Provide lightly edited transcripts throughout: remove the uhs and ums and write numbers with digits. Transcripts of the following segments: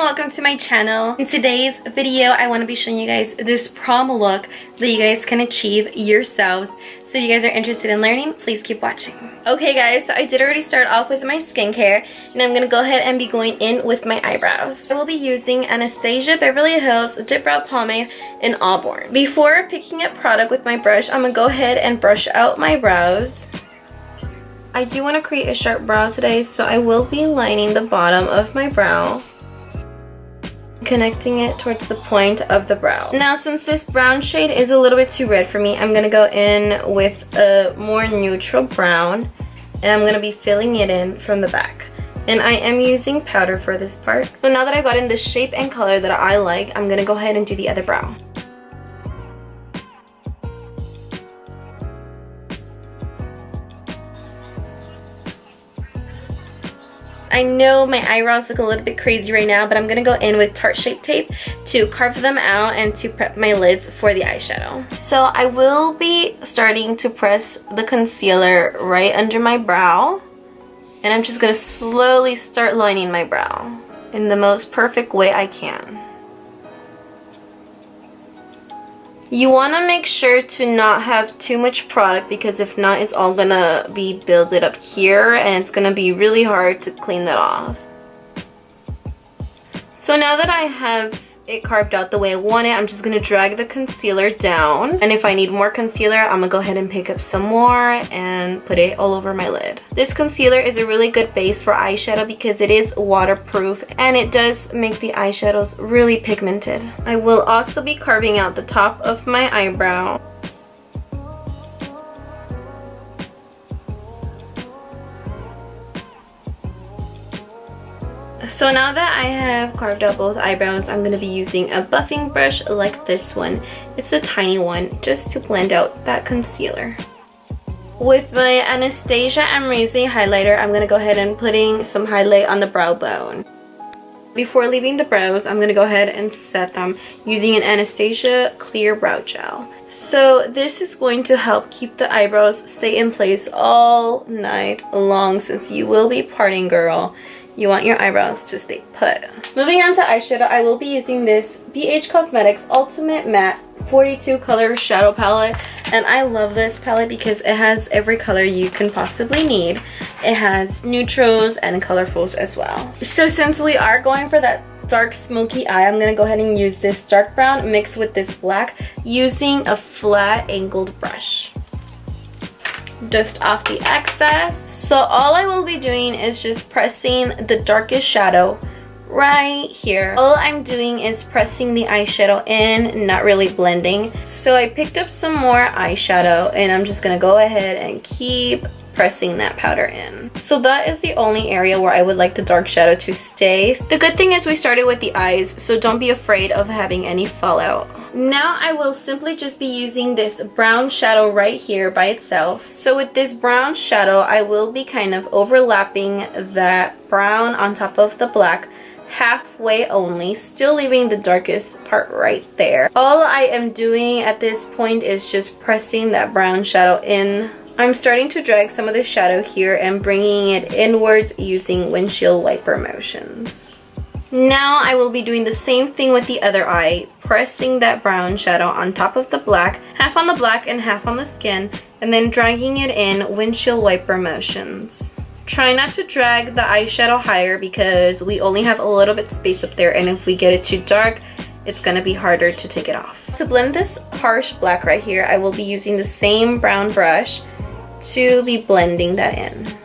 welcome to my channel. In today's video, I want to be showing you guys this prom look that you guys can achieve yourselves. So if you guys are interested in learning, please keep watching. Okay guys, so I did already start off with my skincare, and I'm going to go ahead and be going in with my eyebrows. I will be using Anastasia Beverly Hills Dip Brow Pomade in Auburn. Before picking up product with my brush, I'm going to go ahead and brush out my brows. I do want to create a sharp brow today, so I will be lining the bottom of my brow, connecting it towards the point of the brow. Now, since this brown shade is a little bit too red for me, I'm going to go in with a more neutral brown, and I'm going to be filling it in from the back. And I am using powder for this part. So now that I got in the shape and color that I like, I'm going to go ahead and do the other brow. I know my eyebrows look a little bit crazy right now, but I'm going to go in with Tarte Shape Tape to carve them out and to prep my lids for the eyeshadow. So I will be starting to press the concealer right under my brow, and I'm just going to slowly start lining my brow in the most perfect way I can. You want to make sure to not have too much product, because if not, it's all gonna be builded up here and it's gonna be really hard to clean that off. So now that I have it carved out the way I want it, I'm just gonna drag the concealer down, and if I need more concealer, I'm gonna go ahead and pick up some more and put it all over my lid. This concealer is a really good base for eyeshadow because it is waterproof and it does make the eyeshadows really pigmented. I will also be carving out the top of my eyebrow. So now that I have carved out both eyebrows, I'm going to be using a buffing brush like this one. It's a tiny one, just to blend out that concealer. With my Anastasia Amrezy highlighter, I'm going to go ahead and putting some highlight on the brow bone. Before leaving the brows, I'm going to go ahead and set them using an Anastasia Clear Brow Gel. So this is going to help keep the eyebrows stay in place all night long, since you will be partying, girl. You want your eyebrows to stay put. Moving on to eyeshadow, I will be using this BH Cosmetics Ultimate Matte 42 color shadow palette, and I love this palette because it has every color you can possibly need. It has neutrals and colorfuls as well. So since we are going for that dark smoky eye, I'm gonna go ahead and use this dark brown mixed with this black using a flat angled brush. Dust off the excess. So all I will be doing is just pressing the darkest shadow right here. All I'm doing is pressing the eyeshadow in, not really blending. So I picked up some more eyeshadow, and I'm just gonna go ahead and keep pressing that powder in. So that is the only area where I would like the dark shadow to stay. The good thing is we started with the eyes, so don't be afraid of having any fallout. Now I will simply just be using this brown shadow right here by itself. So with this brown shadow, I will be kind of overlapping that brown on top of the black halfway only, still leaving the darkest part right there. All I am doing at this point is just pressing that brown shadow in. I'm starting to drag some of the shadow here and bringing it inwards using windshield wiper motions. Now I will be doing the same thing with the other eye, pressing that brown shadow on top of the black, half on the black and half on the skin, and then dragging it in windshield wiper motions. Try not to drag the eyeshadow higher because we only have a little bit space up there, and if we get it too dark, it's going to be harder to take it off. To blend this harsh black right here, I will be using the same brown brush to be blending that in.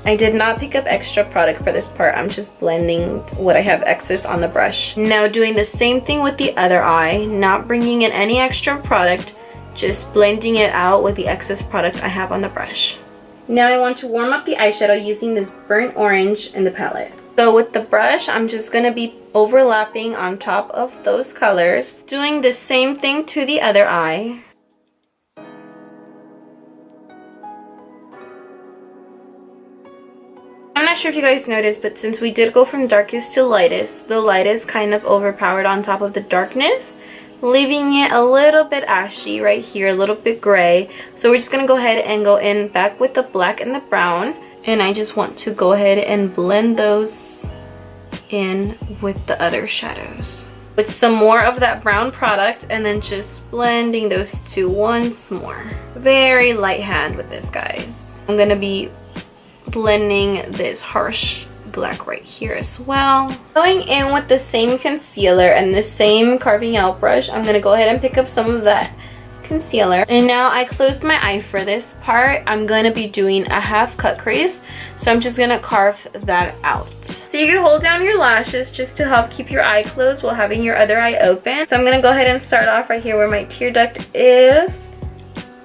I did not pick up extra product for this part. I'm just blending what I have excess on the brush. Now doing the same thing with the other eye, not bringing in any extra product, just blending it out with the excess product I have on the brush. Now I want to warm up the eyeshadow using this burnt orange in the palette. So with the brush, I'm just going to be overlapping on top of those colors, doing the same thing to the other eye. I'm not sure if you guys noticed, but since we did go from darkest to lightest, the lightest kind of overpowered on top of the darkness, leaving it a little bit ashy right here, a little bit gray. So we're just going to go ahead and go in back with the black and the brown, and I just want to go ahead and blend those in with the other shadows with some more of that brown product, and then just blending those two once more. Very light hand with this, guys. I'm gonna be blending this harsh black right here as well. Going in with the same concealer and the same carving out brush, I'm gonna go ahead and pick up some of that concealer. And now I closed my eye for this part. I'm going to be doing a half cut crease, so I'm just going to carve that out. So you can hold down your lashes just to help keep your eye closed while having your other eye open. So I'm going to go ahead and start off right here where my tear duct is,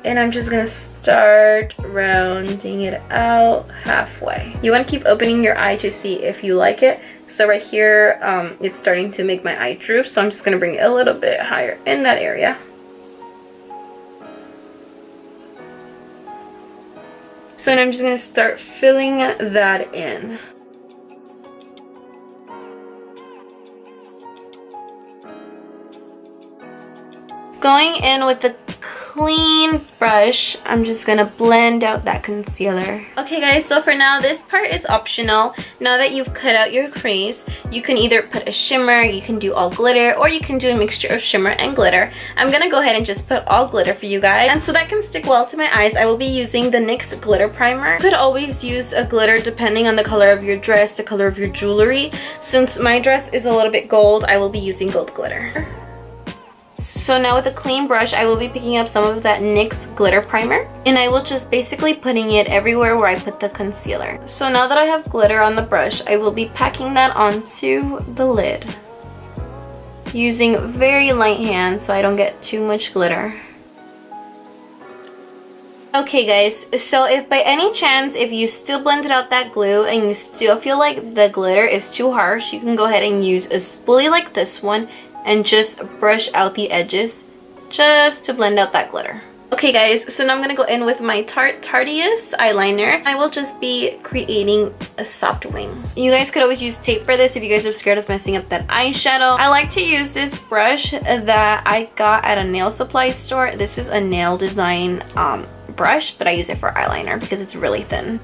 and I'm just going to start rounding it out halfway. You want to keep opening your eye to see if you like it. So right here, it's starting to make my eye droop, so I'm just going to bring it a little bit higher in that area. So now I'm just going to start filling that in. Going in with the clean brush, I'm just gonna blend out that concealer. Okay guys, so for now this part is optional. Now that you've cut out your crease, you can either put a shimmer, you can do all glitter, or you can do a mixture of shimmer and glitter. I'm gonna go ahead and just put all glitter for you guys, and so that can stick well to my eyes, I will be using the NYX glitter primer. You could always use a glitter depending on the color of your dress, the color of your jewelry. Since my dress is a little bit gold, I will be using gold glitter. So now with a clean brush, I will be picking up some of that NYX glitter primer, and I will just basically putting it everywhere where I put the concealer. So now that I have glitter on the brush, I will be packing that onto the lid using very light hands so I don't get too much glitter. Okay guys, so if by any chance, if you still blended out that glue and you still feel like the glitter is too harsh, you can go ahead and use a spoolie like this one and just brush out the edges just to blend out that glitter. Okay guys, so now I'm gonna go in with my Tarteist eyeliner. I will just be creating a soft wing. You guys could always use tape for this if you guys are scared of messing up that eyeshadow. I like to use this brush that I got at a nail supply store. This is a nail design brush, but I use it for eyeliner because it's really thin.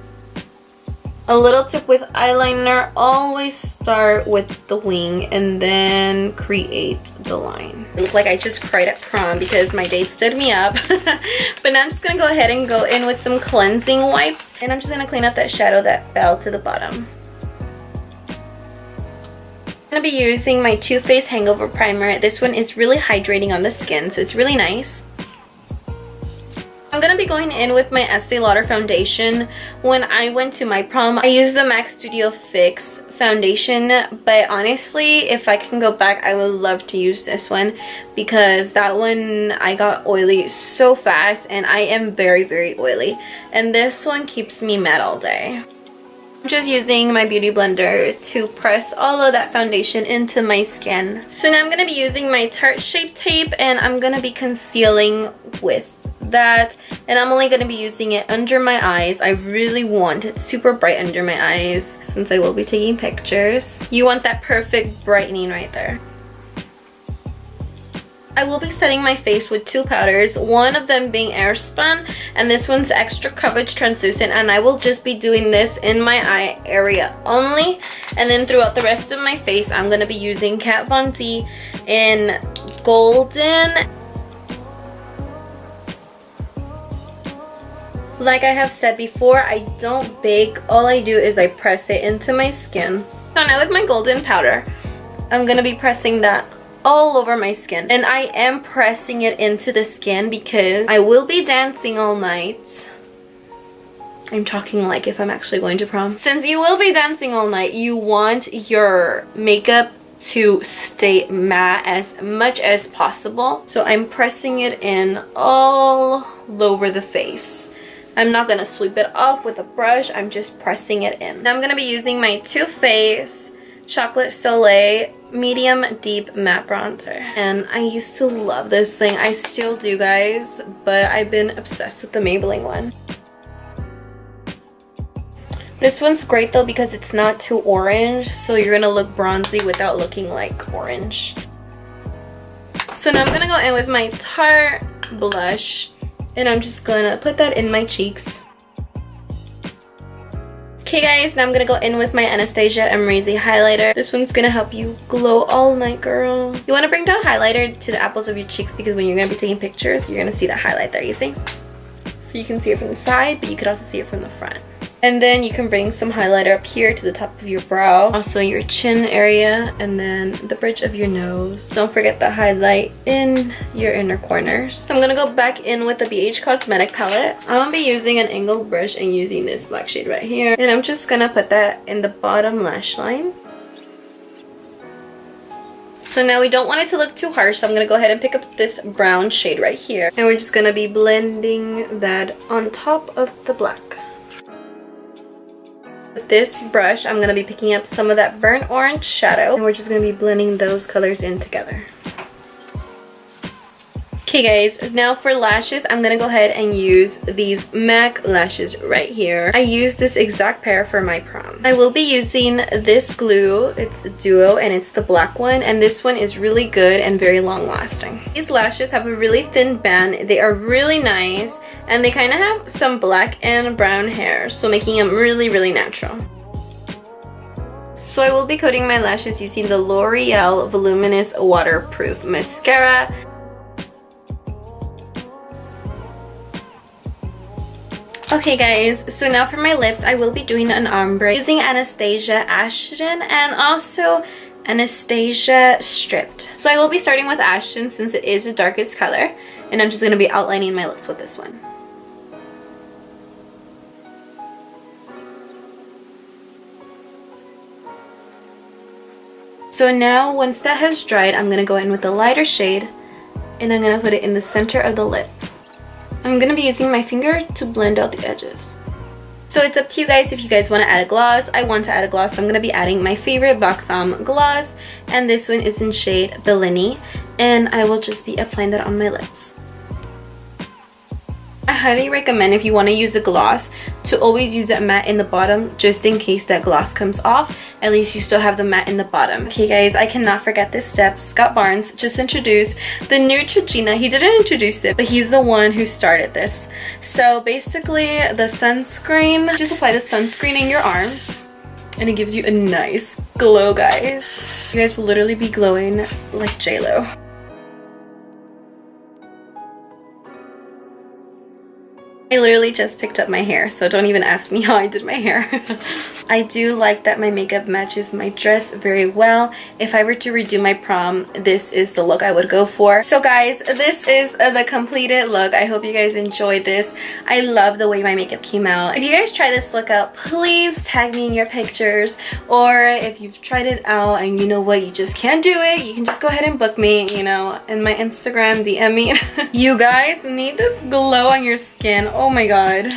A little tip with eyeliner, always start with the wing and then create the line. I look like I just cried at prom because my date stood me up. But now I'm just gonna go ahead and go in with some cleansing wipes, and I'm just gonna clean up that shadow that fell to the bottom. I'm gonna be using my Too Faced Hangover Primer. This one is really hydrating on the skin, so it's really nice. I'm gonna be going in with my Lauder Foundation. When I went to my prom, I used the MAC Studio Fix foundation, but honestly, if I can go back, I would love to use this one because that one I got oily so fast, and I am very, very oily. And this one keeps me matte all day. I'm just using my beauty blender to press all of that foundation into my skin. So now I'm gonna be using my Tarte Shape Tape, and I'm gonna be concealing with that, and I'm only going to be using it under my eyes. I really want it super bright under my eyes since I will be taking pictures. You want that perfect brightening right there. I will be setting my face with two powders, one of them being Airspun, and this one's Extra Coverage Translucent, and I will just be doing this in my eye area only, and then throughout the rest of my face I'm going to be using Kat Von D in Golden. Like I have said before, I don't bake. All I do is I press it into my skin. So now with my golden powder, I'm going to be pressing that all over my skin. And I am pressing it into the skin because I will be dancing all night. I'm talking like if I'm actually going to prom. Since you will be dancing all night, you want your makeup to stay matte as much as possible. So I'm pressing it in all over the face. I'm not going to sweep it off with a brush, I'm just pressing it in. Now I'm going to be using my Too Faced Chocolate Soleil Medium Deep Matte Bronzer. And I used to love this thing, I still do guys, but I've been obsessed with the Maybelline one. This one's great though because it's not too orange, so you're going to look bronzy without looking like orange. So now I'm going to go in with my Tarte blush, and I'm just gonna put that in my cheeks. Okay guys, now I'm gonna go in with my Anastasia Amazing highlighter. This one's gonna help you glow all night, girl. You wanna bring down highlighter to the apples of your cheeks because when you're gonna be taking pictures, you're gonna see that highlight there, you see? So you can see it from the side, but you could also see it from the front. And then you can bring some highlighter up here to the top of your brow, also your chin area, and then the bridge of your nose. Don't forget the highlight in your inner corners. So I'm gonna go back in with the BH Cosmetic palette. I'm gonna be using an angled brush and using this black shade right here. And I'm just gonna put that in the bottom lash line. So now we don't want it to look too harsh, so I'm gonna go ahead and pick up this brown shade right here. And we're just gonna be blending that on top of the black. With this brush, I'm going to be picking up some of that burnt orange shadow, and we're just going to be blending those colors in together. Okay guys, now for lashes, I'm going to go ahead and use these MAC lashes right here. I use this exact pair for my prom. I will be using this glue. It's a duo and it's the black one, and this one is really good and very long lasting. These lashes have a really thin band. They are really nice, and they kind of have some black and brown hair, so making them really, really natural. So I will be coating my lashes using the L'Oreal Voluminous Waterproof Mascara. Okay guys, so now for my lips, I will be doing an ombre using Anastasia Ashton and also Anastasia Stripped. So I will be starting with Ashton since it is the darkest color, and I'm just going to be outlining my lips with this one. So now once that has dried, I'm going to go in with the lighter shade and I'm going to put it in the center of the lip. I'm going to be using my finger to blend out the edges. So it's up to you guys if you guys want to add a gloss. I want to add a gloss, so I'm going to be adding my favorite Balsam gloss, and this one is in shade Bellini, and I will just be applying that on my lips. I highly recommend, if you want to use a gloss, to always use that matte in the bottom just in case that gloss comes off. At least you still have the matte in the bottom. Okay guys, I cannot forget this step. Scott Barnes just introduced the Neutrogena. He didn't introduce it, but he's the one who started this. So basically the sunscreen, just apply the sunscreen in your arms and it gives you a nice glow, guys. You guys will literally be glowing like J-Lo. I literally just picked up my hair, so don't even ask me how I did my hair. I do like that my makeup matches my dress very well. If I were to redo my prom, this is the look I would go for. So guys, this is the completed look. I hope you guys enjoyed this. I love the way my makeup came out. If you guys try this look out, please tag me in your pictures. Or if you've tried it out and you know what, you just can't do it, you can just go ahead and book me, you know, in my Instagram, DM me. You guys need this glow on your skin. Oh my god.